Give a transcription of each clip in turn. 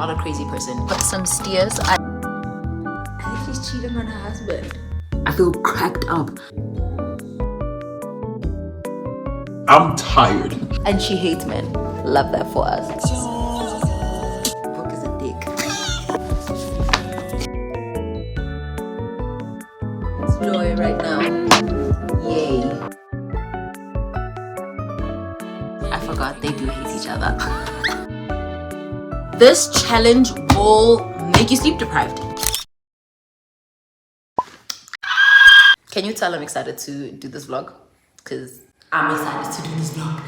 not a crazy person. But some steers. I think she's cheating on her husband. I feel cracked up. I'm tired. And she hates men. Love that for us. Book is a dick. It's blowing right now. Yay. I forgot they do hate each other. This challenge will make you sleep deprived. Can you tell I'm excited to do this vlog? Because I'm excited to do this vlog.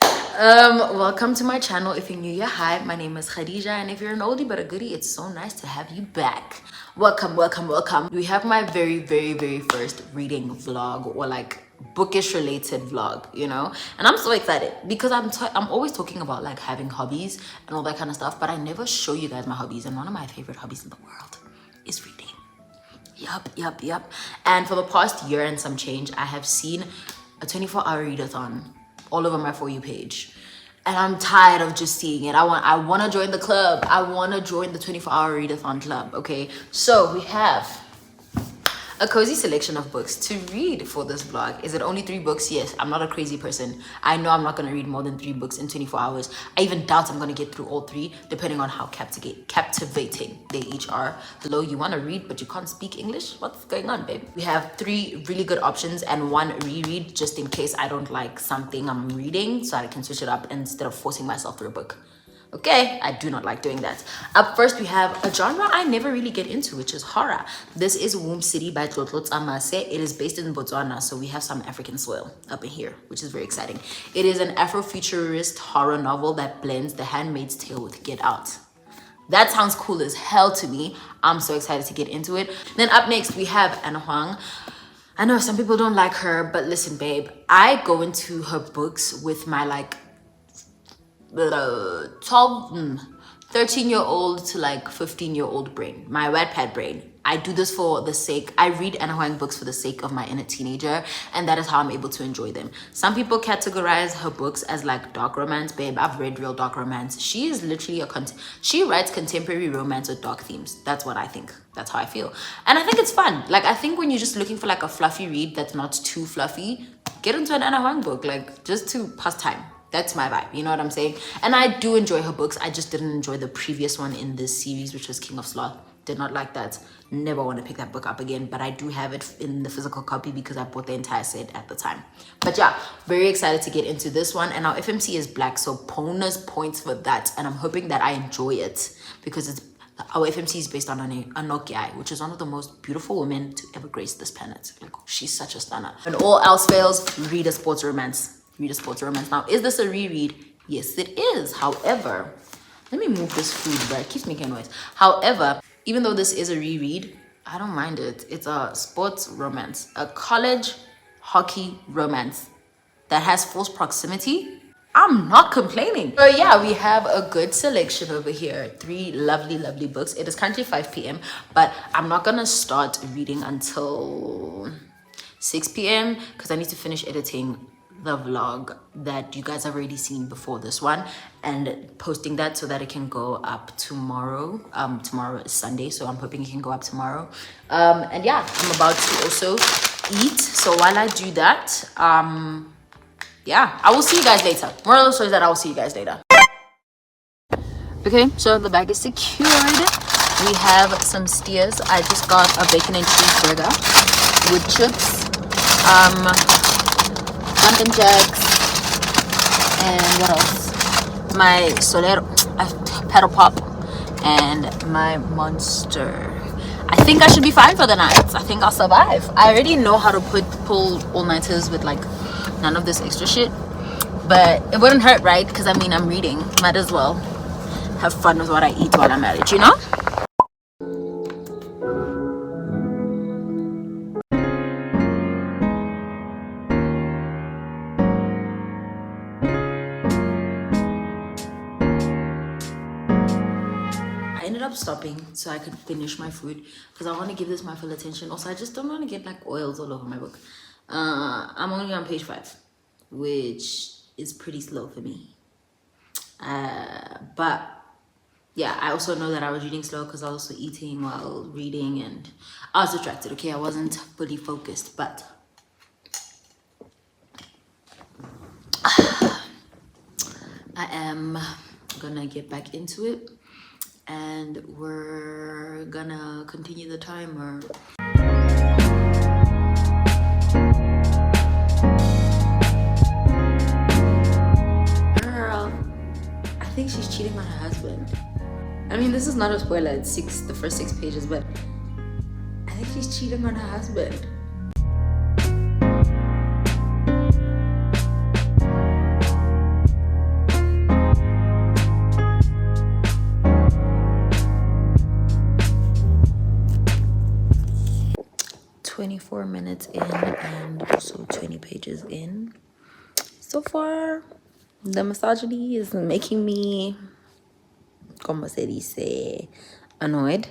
Welcome to my channel. If you're new here, hi, my name is Khadija, and if you're an oldie but a goodie, it's so nice to have you back. Welcome. We have my very first reading vlog, or like bookish related vlog, you know, and I'm so excited because I'm always talking about like having hobbies and all that kind of stuff, but I never show you guys my hobbies, and one of my favorite hobbies in the world is reading. Yup. And for the past year and some change, I have seen a 24-hour readathon all over my For You page, and I'm tired of just seeing it. I want to join the club. I want to join the 24-hour readathon club. Okay, so we have a cozy selection of books to read for this vlog. Is it only 3 books? Yes, I'm not a crazy person. I know I'm not going to read more than 3 books in 24 hours. I even doubt I'm going to get through all 3, depending on how captivating they each are. Hello, you want to read but you can't speak English? What's going on, babe? We have 3 really good options and 1 reread, just in case I don't like something I'm reading, so I can switch it up instead of forcing myself through a book. Okay, I do not like doing that. Up first, we have a genre I never really get into, which is horror. This is Womb City by Tlotlo Tsamase. It is based in Botswana, so we have some African soil up in here, which is very exciting. It is an Afrofuturist horror novel that blends The Handmaid's Tale with Get Out. That sounds cool as hell to me. I'm so excited to get into it. Then up next, we have Anna Huang. I know some people don't like her, but listen, babe, I go into her books with my like 13-year-old to like 15-year-old brain, my Wattpad brain. I do this for the sake, I read Anna Huang books for the sake of my inner teenager, and that is how I'm able to enjoy them. Some people categorize her books as like dark romance. Babe, I've read real dark romance. She is literally she writes contemporary romance with dark themes. That's what I think. That's how I feel. And I think it's fun. Like, I think when you're just looking for like a fluffy read that's not too fluffy, get into an Anna Huang book, like just to pass time. That's my vibe, you know what I'm saying? And I do enjoy her books. I just didn't enjoy the previous one in this series, which was King of Sloth. Did not like that. Never want to pick that book up again, but I do have it in the physical copy because I bought the entire set at the time. But yeah, very excited to get into this one. And our FMC is black, so bonus points for that. And I'm hoping that I enjoy it because our FMC is based on Anoki, which is one of the most beautiful women to ever grace this planet. Like, she's such a stunner. When all else fails, read a sports romance. Now, is this a reread? Yes, it is. However, let me move this food, but it keeps making noise. However, even though this is a reread, I don't mind it. It's a sports romance, a college hockey romance that has false proximity. I'm not complaining. So yeah, we have a good selection over here. 3 lovely books. It is currently 5 p.m, but I'm not gonna start reading until 6 p.m. because I need to finish editing the vlog that you guys have already seen before this one and posting that so that it can go up tomorrow. Tomorrow is Sunday, so I'm hoping it can go up tomorrow. And yeah, I'm about to also eat, so while I do that, yeah, I will see you guys later. Moral of the story is that I will see you guys later. Okay, so the bag is secured. We have some steers. I just got a bacon and cheese burger with chips, Dunkin' Jacks, and what else? My Solero, Pedal Pop, and my Monster. I think I should be fine for the night. I think I'll survive. I already know how to pull all-nighters with like none of this extra shit, but it wouldn't hurt, right? Because I mean, I'm reading. Might as well have fun with what I eat while I'm at it, you know? Stopping so I could finish my food because I want to give this my full attention. Also, I just don't want to get like oils all over my book. I'm only on page 5, which is pretty slow for me, but yeah, I also know that I was reading slow because I was also eating while reading and I was distracted. Okay, I wasn't fully focused, but I am gonna get back into it and we're gonna continue the timer. Girl, I think she's cheating on her husband. I mean, this is not a spoiler, it's the first 6 pages, but I think she's cheating on her husband. "24 minutes in and also 20 pages in. So far, the misogyny is making me, como se dice, annoyed,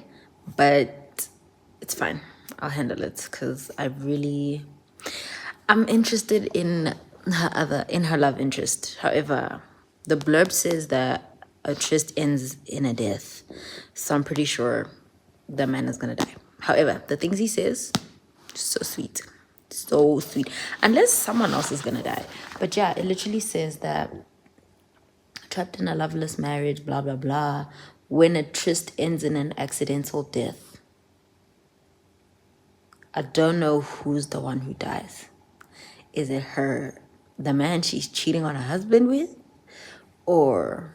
but it's fine. I'll handle it because I'm interested in her love interest. However, the blurb says that a tryst ends in a death, so I'm pretty sure the man is gonna die. However, the things he says, so sweet, so sweet. Unless someone else is gonna die, but yeah, it literally says that trapped in a loveless marriage, blah blah blah. When a tryst ends in an accidental death, I don't know who's the one who dies. Is it her, the man she's cheating on her husband with? Or,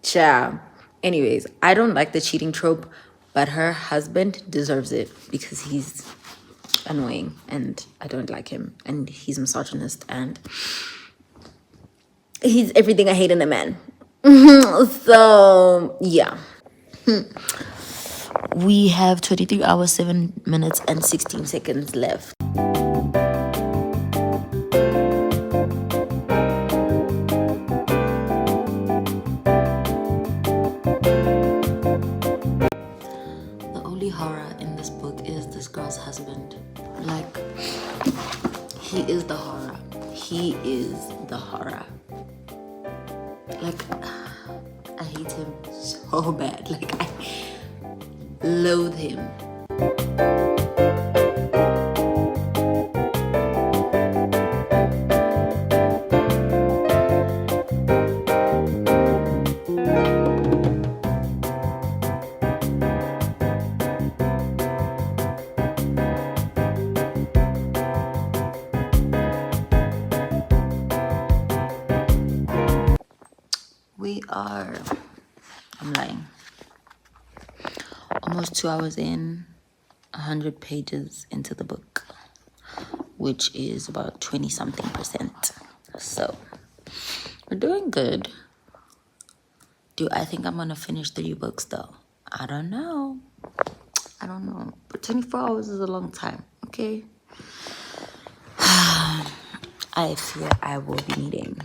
child. Anyways, I don't like the cheating trope, but her husband deserves it because he's annoying and I don't like him. And he's misogynist and he's everything I hate in a man. So, yeah. We have 23 hours, 7 minutes, and 16 seconds left. The only horror in this book is this girl's husband. Like, he is the horror. He is the horror. Like, I hate him so bad. Like, I loathe him. We are, I'm lying, almost 2 hours in, 100 pages into the book, which is about 20 something percent. So we're doing good. Do I think I'm gonna finish 3 books though? I don't know. But 24 hours is a long time, okay? I fear I will be needing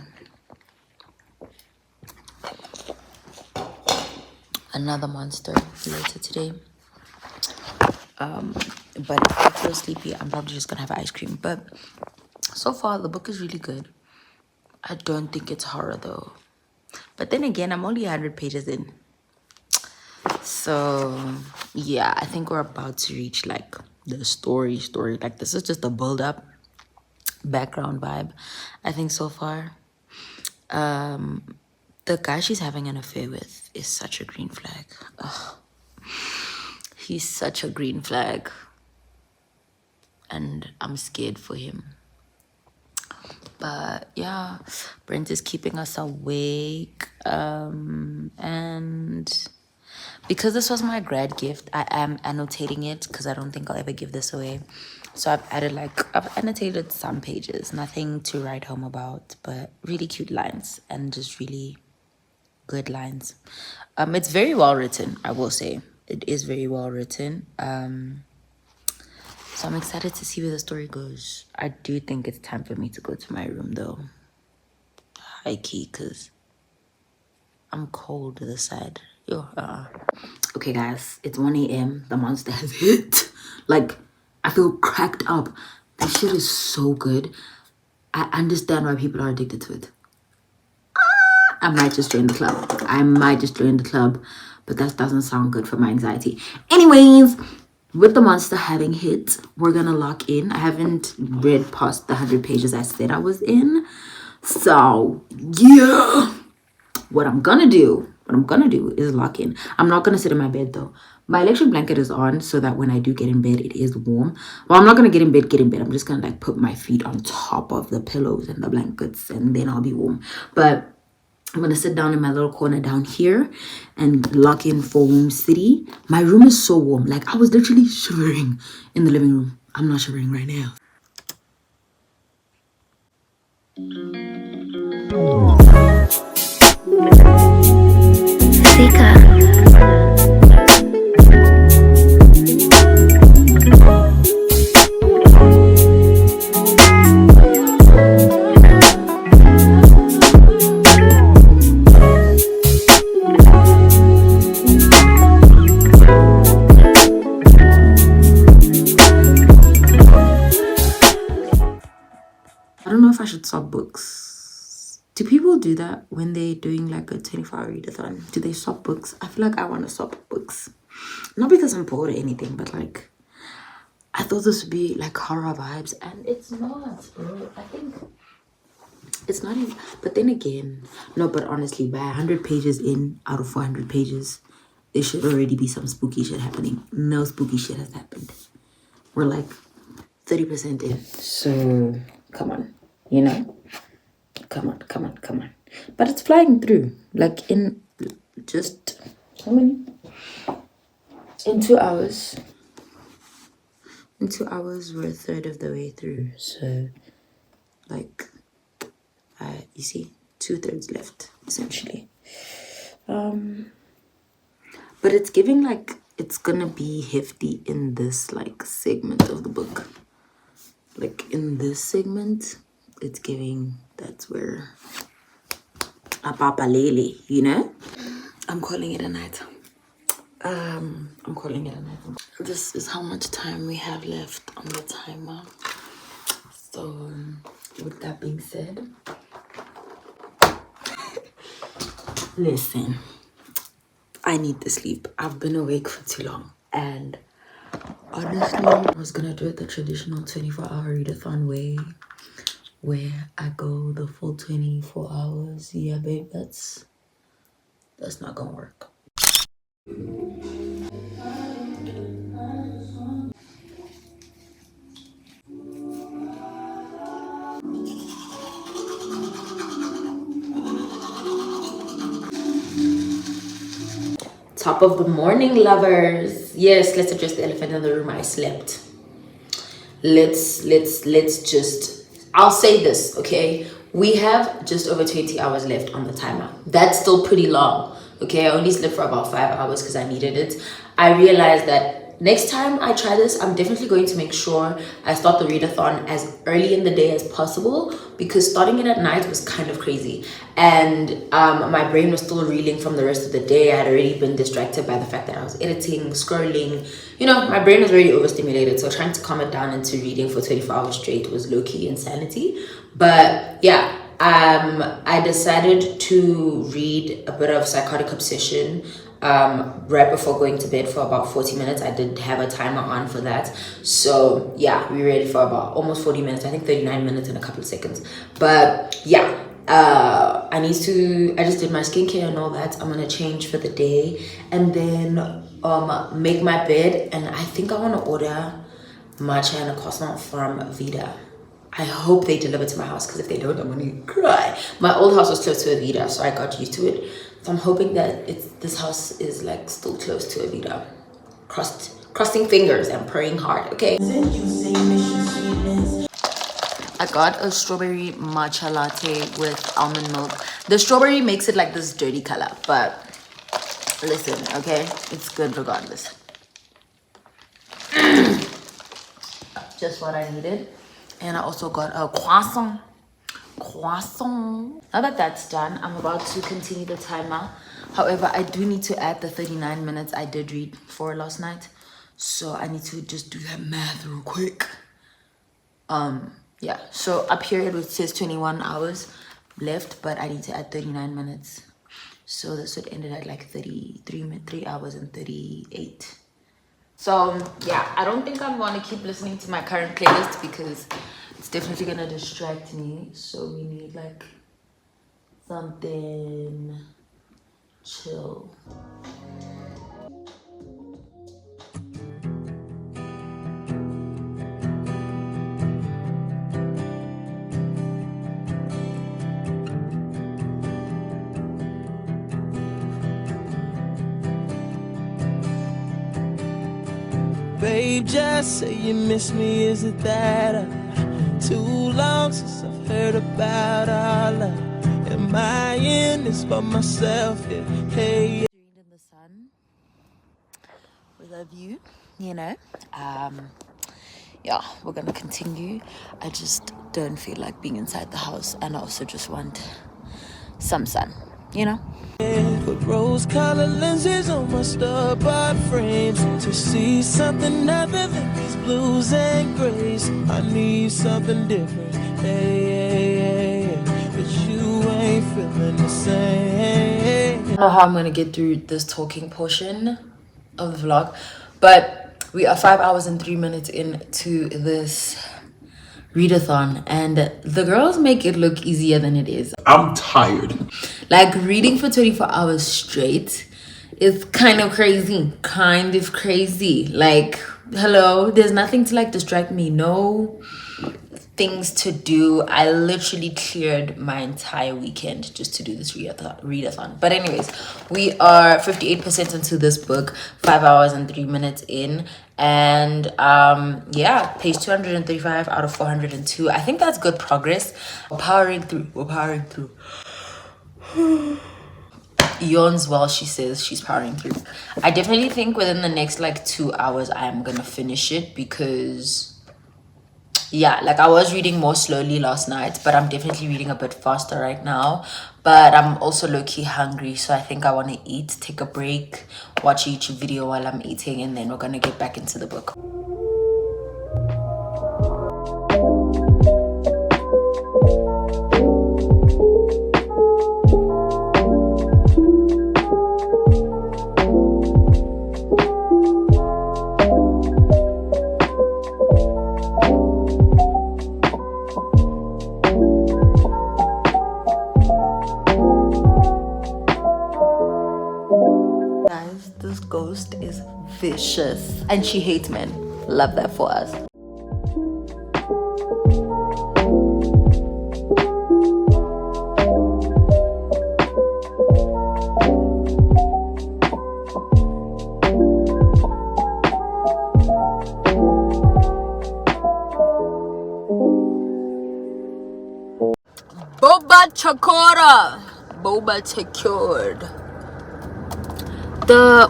another monster later today. But if I feel sleepy, I'm probably just gonna have ice cream. But so far, the book is really good. I don't think it's horror though. But then again, I'm only 100 pages in. So yeah, I think we're about to reach like the story. Like this is just a build up, background vibe, I think so far. The guy she's having an affair with is such a green flag. Ugh. He's such a green flag. And I'm scared for him. But yeah, Brent is keeping us awake. And because this was my grad gift, I am annotating it because I don't think I'll ever give this away. So I've annotated some pages, nothing to write home about, but really cute lines and just really good lines. It's very well written, I will say. It is very well written. So I'm excited to see where the story goes. I do think it's time for me to go to my room though. High key, because I'm cold this side. Okay guys, it's 1 a.m. The monster has hit. Like, I feel cracked up. This shit is so good. I understand why people are addicted to it. I might just join the club. I might just join the club, but that doesn't sound good for my anxiety. Anyways, with the monster having hit, we're gonna lock in. I haven't read past the 100 pages I said I was in. So, yeah. What I'm gonna do is lock in. I'm not gonna sit in my bed though. My electric blanket is on so that when I do get in bed, it is warm. Well, I'm not gonna get in bed. I'm just gonna like put my feet on top of the pillows and the blankets, and then I'll be warm. But I'm gonna sit down in my little corner down here and lock in for Womb City. My room is so warm. Like, I was literally shivering in the living room. I'm not shivering right now. I don't know if I should swap books. Do people do that when they're doing like a 24-hour readathon? Do they swap books? I feel like I want to swap books. Not because I'm bored or anything, but like, I thought this would be like horror vibes, and it's not, bro. I think it's not even, but then again, no, but honestly, by 100 pages in out of 400 pages, there should already be some spooky shit happening. No spooky shit has happened. We're like 30% in. So, come on, you know? Come on. But it's flying through. Like, in just, how many? In 2 hours. In 2 hours, we're a third of the way through. So, like, you see, 2/3 left, essentially. But it's giving like it's gonna be hefty in this like segment of the book. Like in this segment, it's giving, that's where apapalele, you know? I'm calling it a night. This is how much time we have left on the timer. So with that being said, listen, I need the sleep. I've been awake for too long, and honestly, I was gonna do it the traditional 24-hour readathon way, where I go the full 24 hours. Yeah, babe, that's not gonna work. Top of the morning, lovers. Yes, let's address the elephant in the room. I slept. Let's just, I'll say this, okay? We have just over 20 hours left on the timer. That's still pretty long, okay? I only slept for about 5 hours because I needed it. I realized that next time I try this, I'm definitely going to make sure I start the readathon as early in the day as possible, because starting it at night was kind of crazy. And my brain was still reeling from the rest of the day. I had already been distracted by the fact that I was editing, scrolling. You know, my brain was already overstimulated. So trying to calm it down into reading for 24 hours straight was low-key insanity. But yeah, I decided to read a bit of Psychotic Obsession right before going to bed for about 40 minutes. I did have a timer on for that. So yeah, we read for about almost 40 minutes. I think 39 minutes and a couple of seconds. But yeah, I just did my skincare and all that. I'm gonna change for the day and then make my bed. And I think I want to order matcha and a croissant from Vida. I hope they deliver to my house, because if they don't, I'm gonna cry. My old house was close to a Vida, so I got used to it. So I'm hoping that this house is like still close to a Vida. Crossing fingers and praying hard, okay? I got a strawberry matcha latte with almond milk. The strawberry makes it like this dirty color, but listen, okay? It's good regardless. Just what I needed. And I also got a croissant. Now that that's done, I'm about to continue the timer. However, I do need to add the 39 minutes I did read for last night. So I need to just do that math real quick. Yeah, so up here it says 21 hours. left, but I need to add 39 minutes. So this would end it at like 3 hours and 38. So yeah, I don't think I'm gonna keep listening to my current playlist because it's definitely gonna distract me. So we need like something chill. Babe, just say you miss me, is it that too long since I've heard about our love? Am I in this for myself? Yeah. Hey, In the sun. We love you, you know. Yeah, we're gonna continue. I just don't feel like being inside the house, and I also just want some sun, you know. put rose-colored lenses on my stubborn frames to see something other than these blues and grays. I need something different. Hey, but you ain't feeling the same. I don't know how I'm gonna get through this talking portion of the vlog, but we are 5 hours and 3 minutes into this readathon, and the girls make it look easier than it is. I'm tired. Like, reading for 24 hours straight is kind of crazy. Like, hello, there's nothing to like distract me, no things to do. I literally cleared my entire weekend just to do this readathon. But anyways, we are 58% into this book, 5 hours and 3 minutes in, and yeah, page 235 out of 402. I think that's good progress. We're powering through. Yawns while she says she's powering through. I definitely think within the next like 2 hours I am gonna finish it, because yeah, like I was reading more slowly last night, but I'm definitely reading a bit faster right now. But I'm also low-key hungry, so I think I want to eat, take a break, watch a YouTube video while I'm eating, and then we're gonna get back into the book. Guys, this ghost is vicious and she hates men. Love that for us. Boba secured. The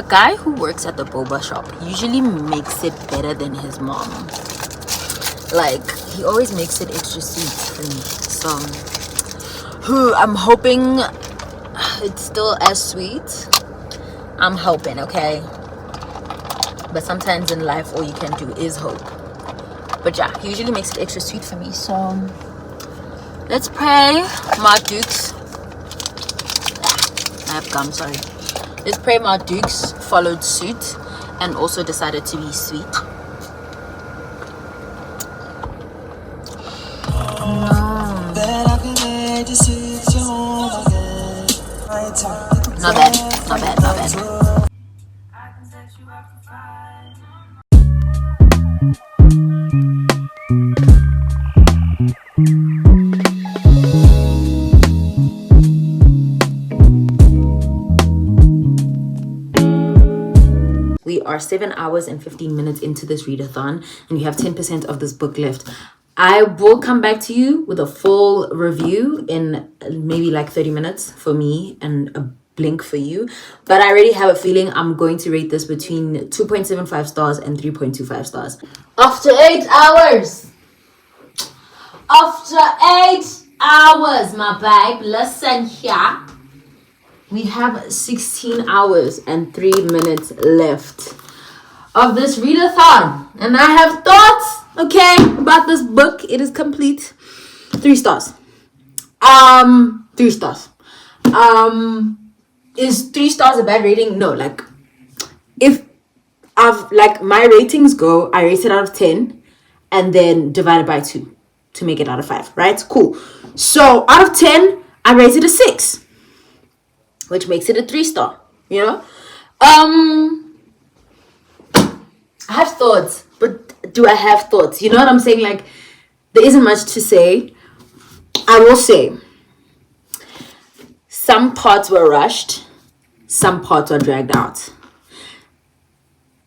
guy who works at the boba shop usually makes it better than his mom. Like, he always makes it extra sweet for me. So I'm hoping it's still as sweet. I'm hoping, okay? But sometimes in life all you can do is hope. But yeah, he usually makes it extra sweet for me. So let's pray my dukes. I have gum, sorry. Let's pray my dukes followed suit and also decided to be sweet. Not bad. We are 7 hours and 15 minutes into this readathon, and you have 10% of this book left. I will come back to you with a full review in maybe like 30 minutes for me and a blink for you. But I already have a feeling I'm going to rate this between 2.75 stars and 3.25 stars. After 8 hours! After 8 hours, my babe, listen here. We have 16 hours and 3 minutes left of this readathon. And I have thoughts, okay, about this book. It is complete. 3 stars. 3 stars. Is 3 stars a bad rating? No, like if I've like my ratings go, I rate it out of 10 and then divide it by 2 to make it out of 5, right? Cool. So out of 10, I rated a 6, which makes it a 3 star, you know? I have thoughts, but do I have thoughts? You know what I'm saying? Like, there isn't much to say. I will say, some parts were rushed, some parts were dragged out.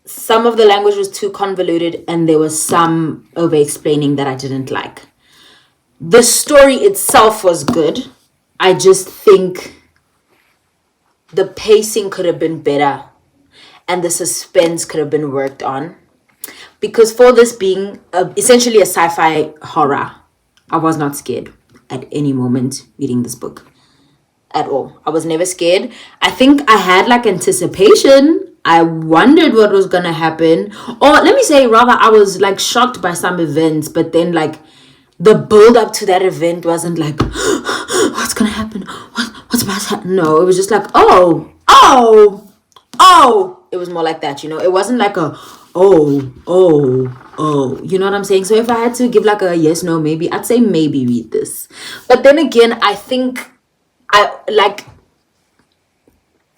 Some of the language was too convoluted, and there was some over explaining that I didn't like. The story itself was good. I just think the pacing could have been better and the suspense could have been worked on. Because for this being essentially a sci-fi horror, I was not scared at any moment reading this book. At all. I was never scared. I think I had like anticipation. I wondered what was gonna happen. Or let me say rather, I was like shocked by some events, but then like the build up to that event wasn't like what's gonna happen? What's about to happen? No, it was just like, oh. It was more like that, you know. It wasn't like a oh. You know what I'm saying? So if I had to give like a yes, no, maybe, I'd say maybe read this. But then again, I think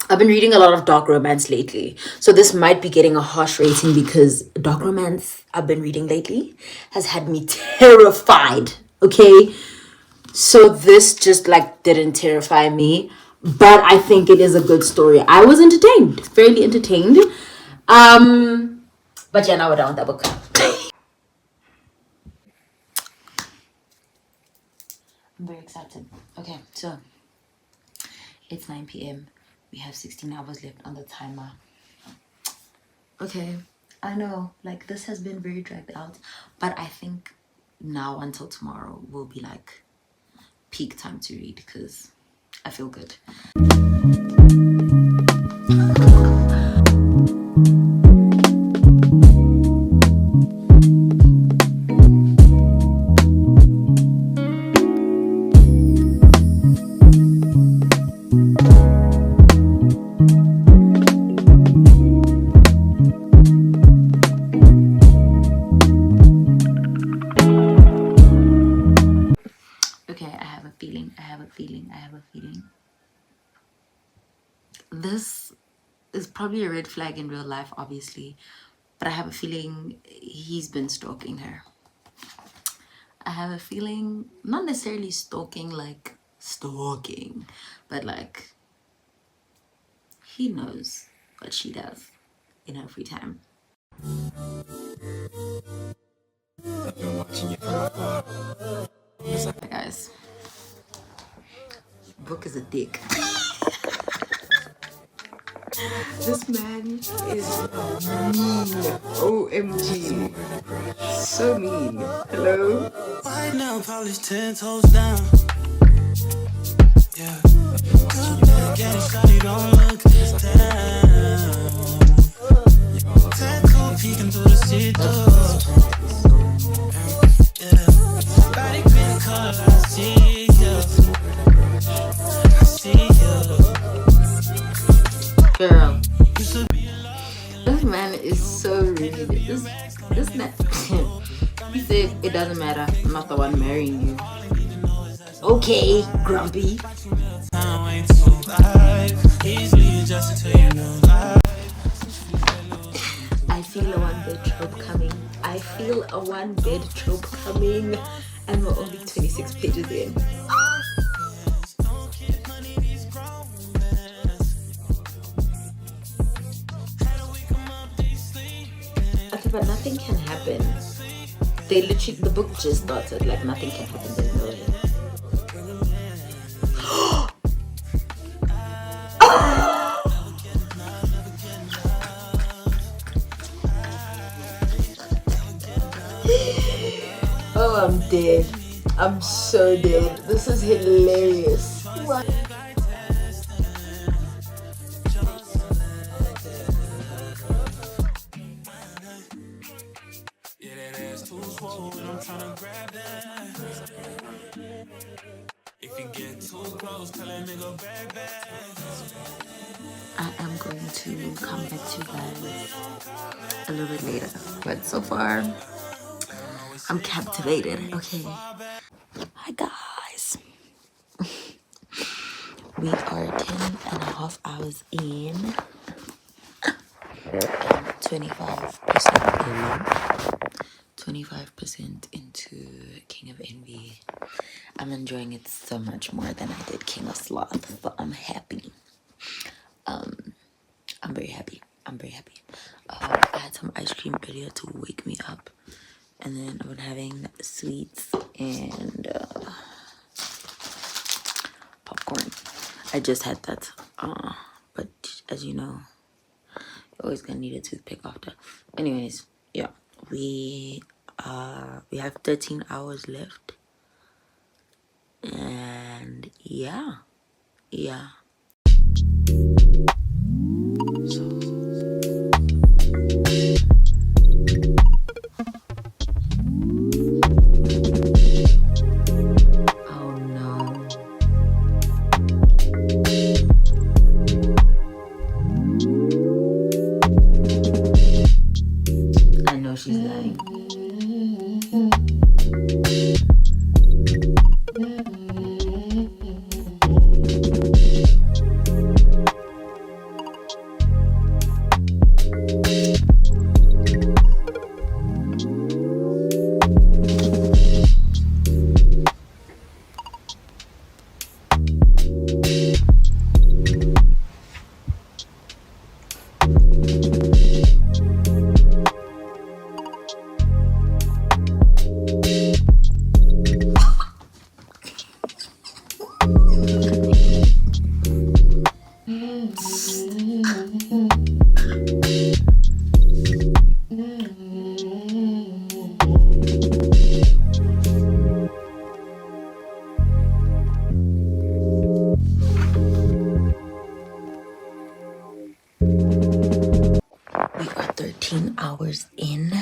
I've been reading a lot of dark romance lately. So this might be getting a harsh rating because dark romance I've been reading lately has had me terrified. Okay. So this just like didn't terrify me. But I think it is a good story. I was entertained. Fairly entertained. But yeah, now we're done with that book. I'm very excited. Okay, so it's 9 p.m. We have 16 hours left on the timer. Okay, I know, like this has been very dragged out, but I think now until tomorrow will be like peak time to read because I feel good. I have a feeling. This is probably a red flag in real life, obviously, but I have a feeling he's been stalking her. I have a feeling, not necessarily stalking, but like he knows what she does in her free time. I've been watching you from afar. Hey guys, Book is a dick. This man is mean. OMG. So mean. Hello? Right now, polish 10 toes down. Yeah. Getting shawty, don't look down. Tattoo peeking through the see-through. Yeah. Body green color, I see you. I see you. Girl, this man is so rude. This man, he said it doesn't matter. I'm not the one marrying you. Okay, grumpy. I feel a one-bed trope coming. And we're only 26 pages in. Okay, but nothing can happen. The book just started. Like, nothing can happen. There's no way. Oh, I'm dead. I'm so dead. This is hilarious. What? If you I'm going to come back to you guys a little bit later. But so far, I'm captivated. Okay. Hi guys. We are 10.5 hours in. 25% in. 25% into King of Envy. I'm enjoying it so much more than I did King of Sloth, but I'm happy. I'm very happy. I had some ice cream earlier to wake me up, and then I've been having sweets and popcorn. I just had that, but as you know, you're always gonna need a toothpick after. Anyways, yeah, we have 13 hours left, and yeah. Oh no. I know she's lying. We are 13 hours in.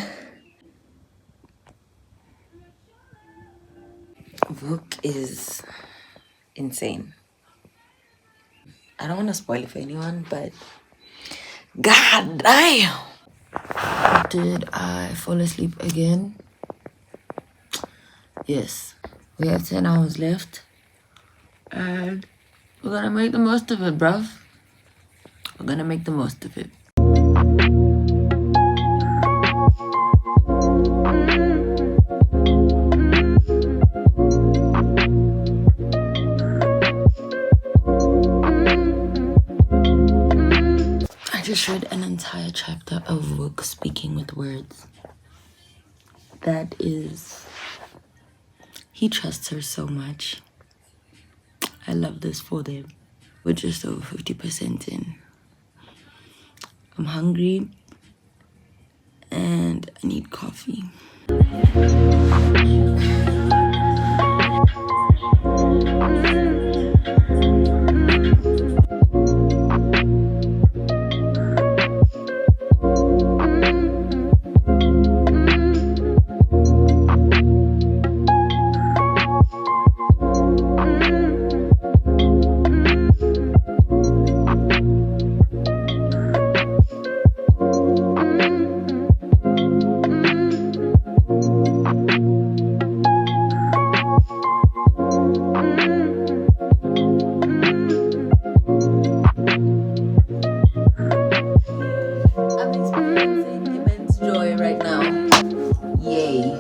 Book is insane. I don't want to spoil it for anyone, but god damn. Did I fall asleep again? Yes. We have 10 hours left, and we're gonna make the most of it, bruv. We're gonna make the most of it. I just read an entire chapter of Wook speaking with words. That is, he trusts her so much. I love this for them. We're just over 50% in. I'm hungry and I need coffee. I'm experiencing immense joy right now. Yay.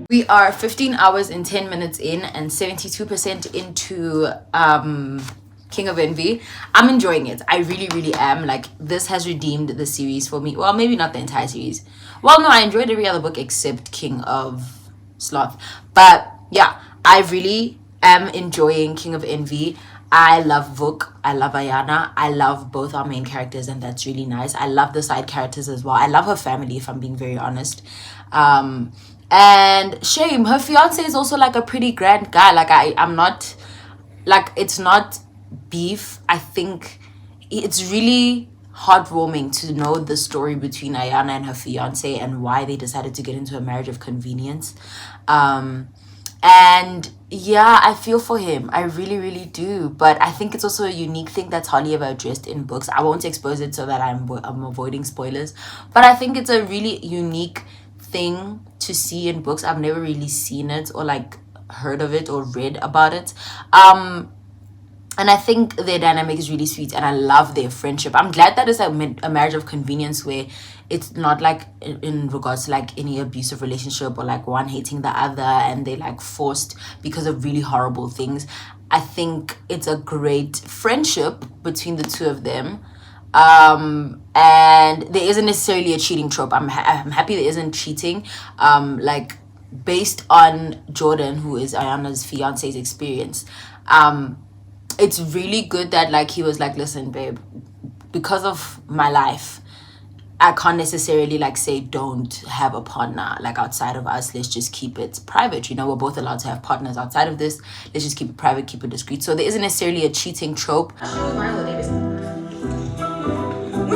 We are 15 hours and 10 minutes in and 72% into King of Envy. I'm enjoying it. I really am. Like, this has redeemed the series for me. Well, maybe not the entire series. Well, no, I enjoyed every other book except King of Sloth. But yeah, I really am enjoying King of Envy. I love Vuk. I love Ayana. I love both our main characters, and that's really nice. I love the side characters as well. I love her family, if I'm being very honest. And shame, her fiance is also like a pretty grand guy. Like, I'm not, like, it's not beef. I think it's really heartwarming to know the story between Ayana and her fiance and why they decided to get into a marriage of convenience. And yeah, I feel for him. I really, really do. But I think it's also a unique thing that's hardly ever addressed in books. I won't expose it so that I'm avoiding spoilers. But I think it's a really unique thing to see in books. I've never really seen it or like heard of it or read about it. And I think their dynamic is really sweet and I love their friendship. I'm glad that it's a marriage of convenience where it's not like in regards to like any abusive relationship or like one hating the other and they like forced because of really horrible things. I think it's a great friendship between the two of them. And there isn't necessarily a cheating trope. I'm happy there isn't cheating. Like based on Jordan, who is Ayana's fiance's experience. It's really good that like he was like, listen babe, because of my life I can't necessarily like say don't have a partner like outside of us, let's just keep it private, you know, we're both allowed to have partners outside of this, let's just keep it private, keep it discreet. So there isn't necessarily a cheating trope. When's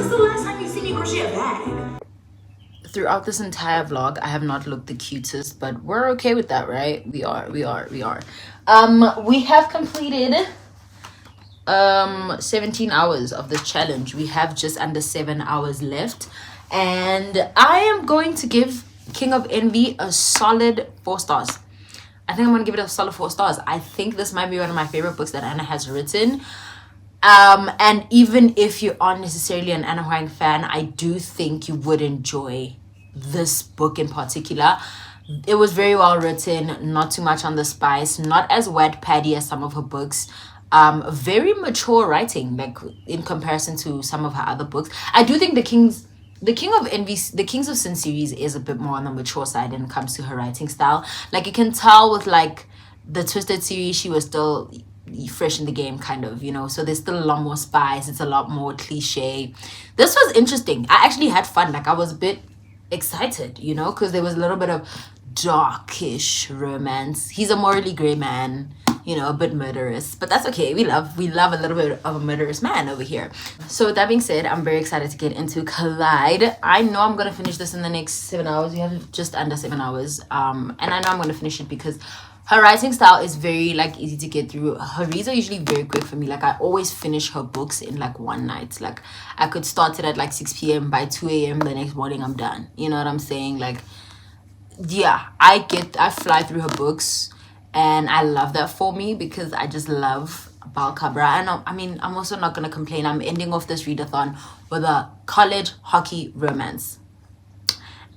the last time you seen me crochet a bag? Throughout this entire vlog I have not looked the cutest, but we're okay with that, right? We are. We have completed 17 hours of this challenge. We have just under 7 hours left and I am going to give King of Envy a solid 4 stars. I think I'm gonna give it a solid 4 stars. I think this might be one of my favorite books that Anna has written. And even if you aren't necessarily an Anna Huang fan, I do think you would enjoy this book in particular. It was very well written, not too much on the spice, not as Wattpaddy as some of her books. Very mature writing, like in comparison to some of her other books. I do think the Kings of Sin series is a bit more on the mature side when it comes to her writing style. Like you can tell with like the Twisted series, she was still fresh in the game kind of, you know, so there's still a lot more spice, it's a lot more cliche. This was interesting. I actually had fun. Like I was a bit excited, you know, because there was a little bit of darkish romance. He's a morally gray man, you know, a bit murderous, but that's okay. We love a little bit of a murderous man over here. So with that being said, I'm very excited to get into Collide. I know I'm gonna finish this in the next 7 hours. We have just under 7 hours, and I know I'm gonna finish it because her writing style is very like easy to get through. Her reads are usually very quick for me. Like I always finish her books in like one night. Like I could start it at like 6 p.m. by 2 a.m. the next morning I'm done. You know what I'm saying? Like yeah, I fly through her books and I love that for me because I just love Bal Cabra. And I mean, I'm also not gonna complain. I'm ending off this readathon with a college hockey romance.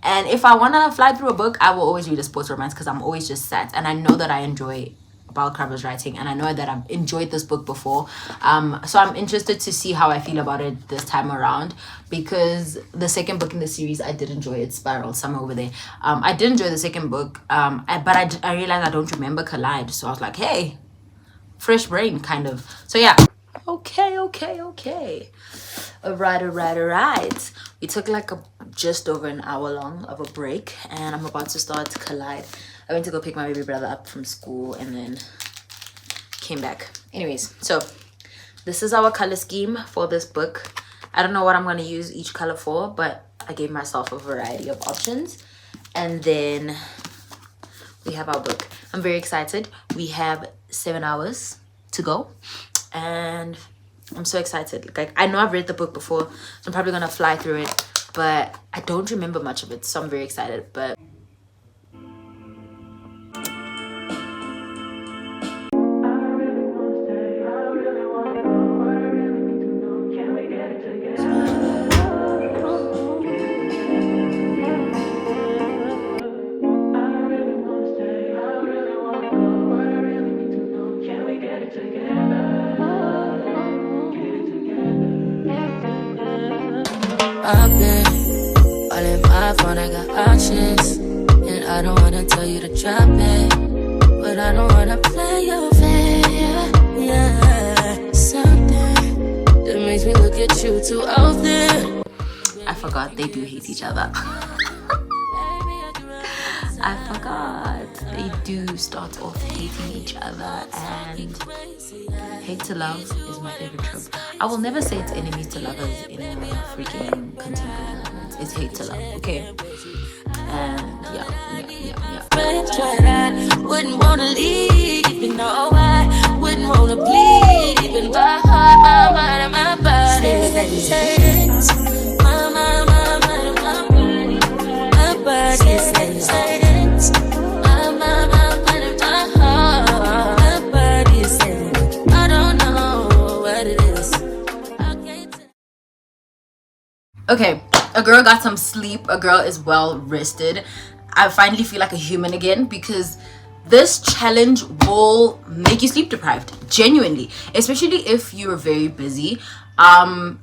And if I want to fly through a book, I will always read a sports romance because I'm always just sad. And I know that I enjoy Bal Cabra's writing. And I know that I've enjoyed this book before. So I'm interested to see how I feel about it this time around. Because the second book in the series, I did enjoy it. Spiral, somewhere over there. I did enjoy the second book. But I realized I don't remember Collide. So I was like, hey, fresh brain kind of. So yeah. Okay. All right. We took like just over an hour long of a break and I'm about to start Collide. I went to go pick my baby brother up from school and then came back. Anyways, so this is our color scheme for this book. I don't know what I'm going to use each color for, but I gave myself a variety of options. And then we have our book. I'm very excited. We have 7 hours to go and I'm so excited. Like I know I've read the book before, so I'm probably gonna fly through it, but I don't remember much of it, so I'm very excited. But I've been all in my phone, I got options. And I don't wanna tell you to drop it, but I don't wanna play your fair. Yeah, something that makes me look at you too often. I forgot they do hate each other. I forgot. They do start off hating each other, and hate to love is my favorite trope. I will never say it's enemies to lovers in a freaking contemporary moment. It's hate to love, okay? And yeah. Wouldn't wanna leave, even though I wouldn't wanna bleed, even my heart, my mind, and my body. My mind, and my body. My body says my mind, and my heart. My body says I don't know what it is. I can't tell. Okay, a girl got some sleep. A girl is well rested. I finally feel like a human again, because this challenge will make you sleep deprived, genuinely, especially if you're very busy. I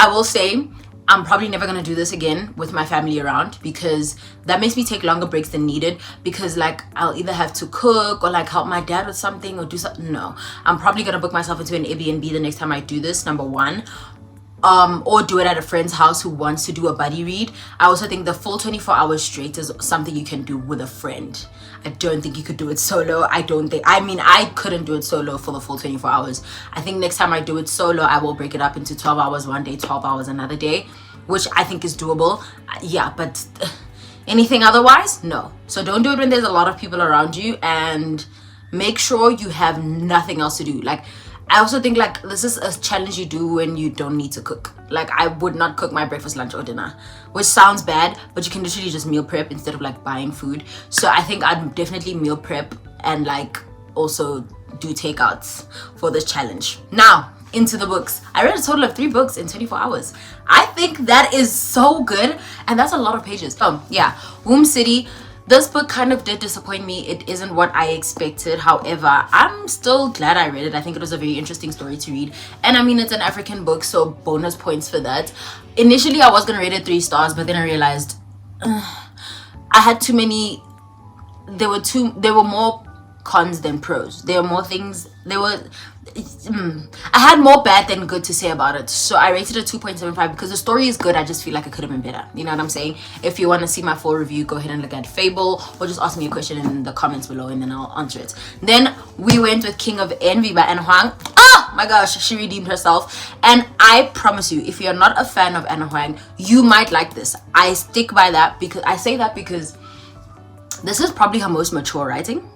will say I'm probably never gonna do this again with my family around, because that makes me take longer breaks than needed, because like I'll either have to cook or like help my dad with something or do something. No, I'm probably gonna book myself into an Airbnb the next time I do this, number one. Or do it at a friend's house who wants to do a buddy read. I also think the full 24 hours straight is something you can do with a friend. I don't think you could do it solo. I couldn't do it solo for the full 24 hours. I think next time I do it solo, I will break it up into 12 hours one day, 12 hours another day, which I think is doable. Yeah, but anything otherwise, no. So don't do it when there's a lot of people around you, and make sure you have nothing else to do. Like, I also think like this is a challenge you do when you don't need to cook. Like, I would not cook my breakfast, lunch, or dinner, which sounds bad, but you can literally just meal prep instead of like buying food. So I think I'd definitely meal prep and like also do takeouts for this challenge. Now into the books. I read a total of 3 books in 24 hours. I think that is so good, and that's a lot of pages. Yeah, Womb City. This book kind of did disappoint me. It isn't what I expected. However, I'm still glad I read it. I think it was a very interesting story to read. And I mean, it's an African book, so bonus points for that. Initially, I was going to rate it 3 stars, but then I realized I had too many. There were more cons than pros. There were more things. I had more bad than good to say about it, so I rated it 2.75 because the story is good. I just feel like it could have been better. You know what I'm saying? If you want to see my full review, go ahead and look at Fable, or just ask me a question in the comments below and then I'll answer it. Then we went with King of Envy by Anna Huang. Oh my gosh, she redeemed herself, and I promise you, if you're not a fan of Anna Huang, you might like this. I stick by that, because I say that because this is probably her most mature writing.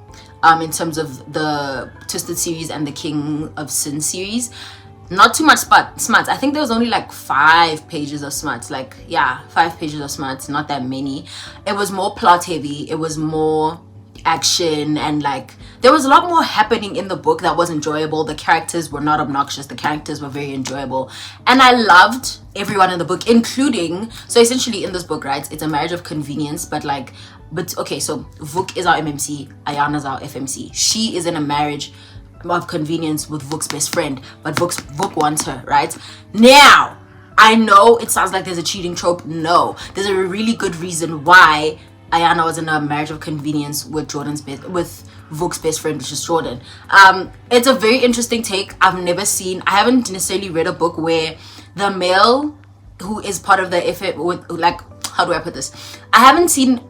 In terms of the Twisted series and the King of Sin series. Not too much smuts. I think there was only like 5 pages of smuts. 5 pages of smuts, not that many. It was more plot heavy. It was more action, and like there was a lot more happening in the book that was enjoyable. The characters were not obnoxious. The characters were very enjoyable, and I loved everyone in the book, including, so essentially in this book, right, it's a marriage of convenience, but okay, so Vuk is our MMC, Ayana's our FMC. She is in a marriage of convenience with Vuk's best friend, but Vuk wants her, right? Now, I know it sounds like there's a cheating trope. No, there's a really good reason why Ayana was in a marriage of convenience with Vuk's best friend, which is Jordan. It's a very interesting take. I haven't necessarily read a book where the male who is part of the how do I put this? I haven't seen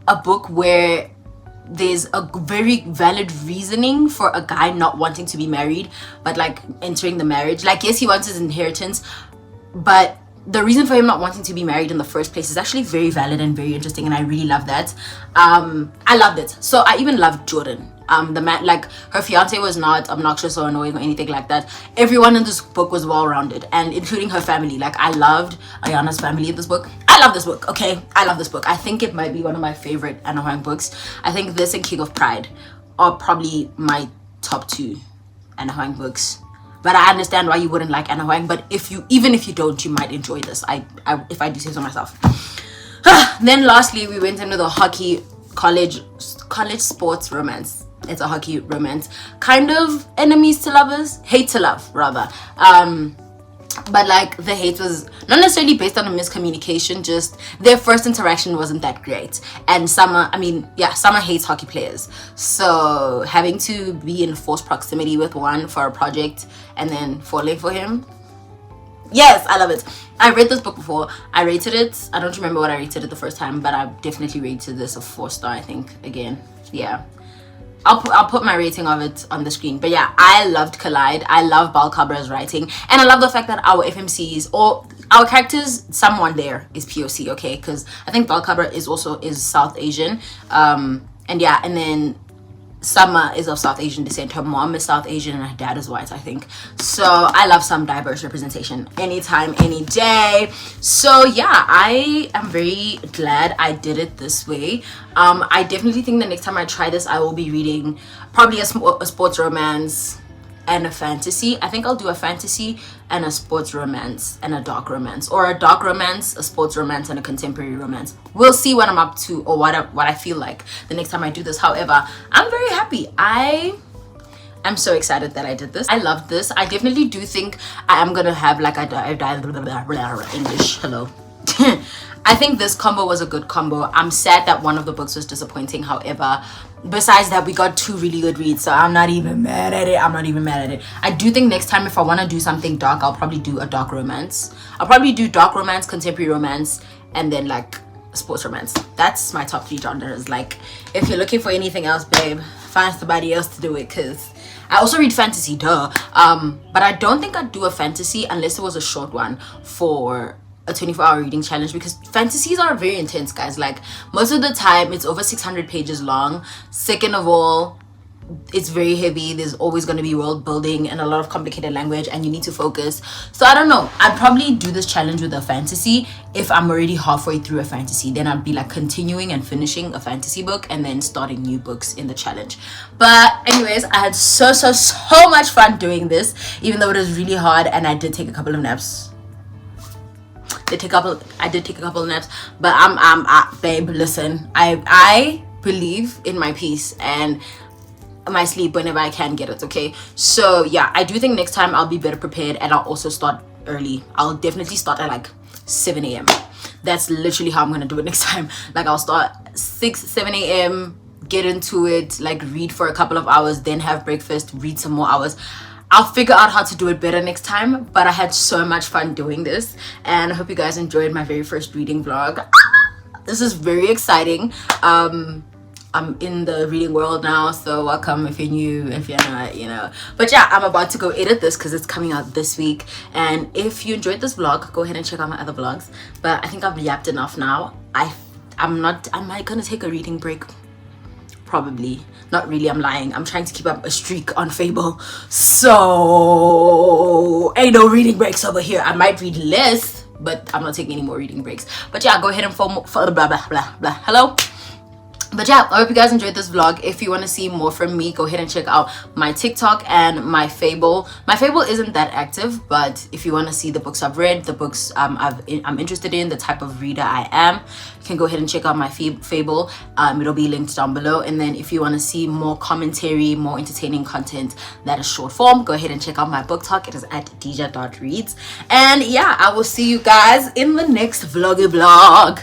a book where there's a very valid reasoning for a guy not wanting to be married, but like entering the marriage. Like, yes, he wants his inheritance, but the reason for him not wanting to be married in the first place is actually very valid and very interesting, and I really love that. I loved it. So I even loved Jordan. The man, like, her fiance was not obnoxious or annoying or anything like that. Everyone in this book was well-rounded, and including her family. Like, I loved Ayana's family in this book. I love this book, okay? I love this book. I think it might be one of my favorite Anna Huang books. I think this and King of Pride are probably my top 2 Anna Huang books. But I understand why you wouldn't like Anna Huang. But even if you don't, you might enjoy this. If I do say so myself. Then lastly, we went into the hockey college sports romance. It's a hockey romance, kind of enemies to lovers, hate to love rather. But like the hate was not necessarily based on a miscommunication, just their first interaction wasn't that great. And Summer hates hockey players, so having to be in forced proximity with one for a project and then falling for him, yes, I love it. I read this book before. I rated it. I don't remember what I rated it the first time, but I definitely rated this a 4-star, I think. Again, yeah. I'll put my rating of it on the screen. But yeah, I loved Collide. I love Bal Kabra's writing. And I love the fact that our FMCs or our characters, someone there is POC, okay? Because I think Bal Kabra is South Asian. And yeah, and then Summer is of South Asian descent. Her mom is South Asian and her dad is white, I think. So I love some diverse representation anytime, any day. So yeah, I am very glad I did it this way. I definitely think the next time I try this, I will be reading probably a sports romance and a fantasy. I think I'll do a fantasy and a sports romance and a dark romance, or a dark romance, a sports romance, and a contemporary romance. We'll see what I'm up to, or what I feel like the next time I do this. However, I'm very happy. I'm so excited that I did this. I love this. I definitely do think I am gonna have like English. Hello. I think this combo was a good combo. I'm sad that one of the books was disappointing. However, besides that, we got 2 really good reads, so I'm not even mad at it. I do think next time if I want to do something dark, I'll probably do a dark romance. I'll probably do dark romance, contemporary romance, and then like sports romance. That's my top 3 genres. Like, if you're looking for anything else, babe, find somebody else to do it, because I also read fantasy, duh. But I don't think I'd do a fantasy unless it was a short one for a 24-hour reading challenge, because fantasies are very intense, guys. Like, most of the time it's over 600 pages long. Second of all, it's very heavy. There's always going to be world building and a lot of complicated language, and you need to focus. So I don't know, I'd probably do this challenge with a fantasy. If I'm already halfway through a fantasy, then I'd be like continuing and finishing a fantasy book and then starting new books in the challenge. But anyways, I had so much fun doing this, even though it was really hard, and I did take a couple of naps. I did take a couple of naps, but babe, listen, I believe in my peace and my sleep whenever I can get it, okay? So yeah, I do think next time I'll be better prepared, and I'll also start early. I'll definitely start at like 7 a.m. That's literally how I'm gonna do it next time. Like, I'll start 7 a.m, get into it, like read for a couple of hours, then have breakfast, read some more hours. I'll figure out how to do it better next time, but I had so much fun doing this, and I hope you guys enjoyed my very first reading vlog. This is very exciting. I'm in the reading world now, so welcome if you're new, if you're not, you know. But yeah, I'm about to go edit this because it's coming out this week, and if you enjoyed this vlog, go ahead and check out my other vlogs. But I think I've yapped enough now. Am I gonna take a reading break? Probably not really. I'm lying. I'm trying to keep up a streak on Fable, so ain't no reading breaks over here. I might read less, but I'm not taking any more reading breaks. But yeah, go ahead and follow blah blah blah blah. Hello. But yeah, I hope you guys enjoyed this vlog. If you want to see more from me, go ahead and check out my TikTok and my Fable. My Fable isn't that active, but if you want to see the books I've read, the books I'm interested in, the type of reader I am, you can go ahead and check out my Fable. It'll be linked down below. And then if you want to see more commentary, more entertaining content that is short form, go ahead and check out my book talk. It is at dj.reads. And yeah, I will see you guys in the next vloggy vlog.